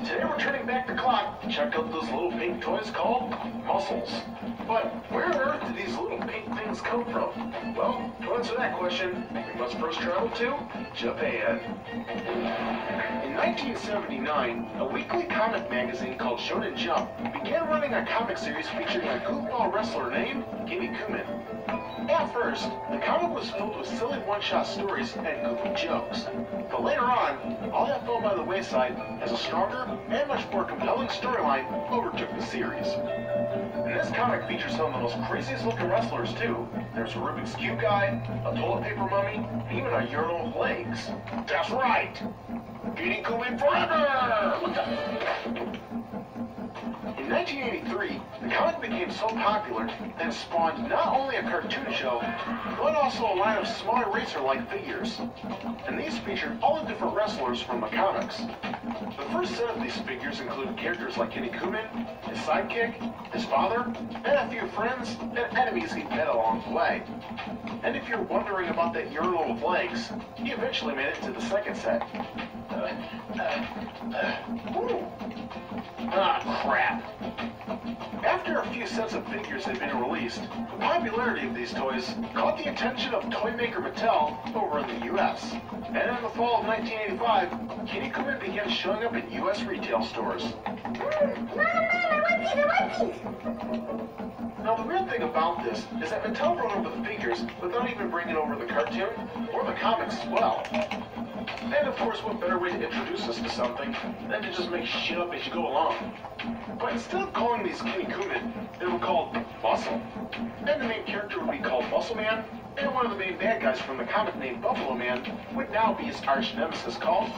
Today we're turning back the clock to check out those little pink toys called muscles. But where on earth did these little pink things come from? Well, to answer that question, we must first travel to Japan. In 1979, a weekly comic magazine called Shonen Jump began running a comic series featuring a goofball wrestler named Kinnikuman. At first, the comic was filled with silly one-shot stories and goofy jokes. But later on, all that fell by the wayside as a stronger and much more compelling storyline overtook the series. And this comic features some of the most craziest looking wrestlers too. There's a Rubik's Cube guy, a toilet paper mummy, and even a urinal with legs. That's right! Kinnikuman forever! In 1983, the comic became so popular that it spawned not only a cartoon show, but also a line of small eraser-like figures. And these featured all the different wrestlers from the comics. The first set of these figures included characters like Kinnikuman, his sidekick, his father, and a few friends and enemies he met along the way. And if you're wondering about that urinal with legs, he eventually made it to the second set. Crap. After a few sets of figures had been released, the popularity of these toys caught the attention of toy maker Mattel over in the US. And in the fall of 1985, Kinnikuman began showing up in US retail stores. Now the weird thing about this is that Mattel brought over the figures without even bringing over the cartoon or the comics as well. And of course, what better way to introduce us to something than to just make shit up as you go along. But instead of calling these Kinnikuman, they were called Muscle. And the main character would be called Muscle Man, and one of the main bad guys from the comic named Buffalo Man would now be his arch nemesis called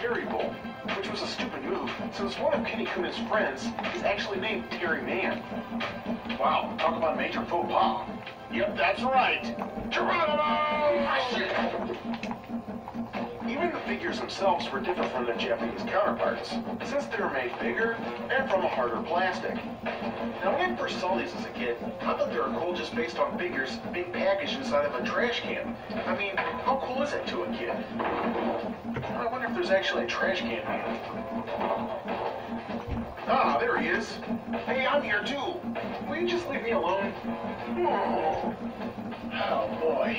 Terry Bull, which was a stupid move since one of Kinnikuman's friends is actually named Terry Man. Wow, talk about a major faux pas. Yep, that's right. Geronimo! Even the figures themselves were different from their Japanese counterparts, since they were made bigger and from a harder plastic. Now, when I first saw these as a kid, I thought they were cool just based on figures being packaged inside of a trash can. I mean, how cool is that to a kid? I wonder if there's actually a trash can man. Ah, there he is. Hey, I'm here too. Will you just leave me alone? Oh boy.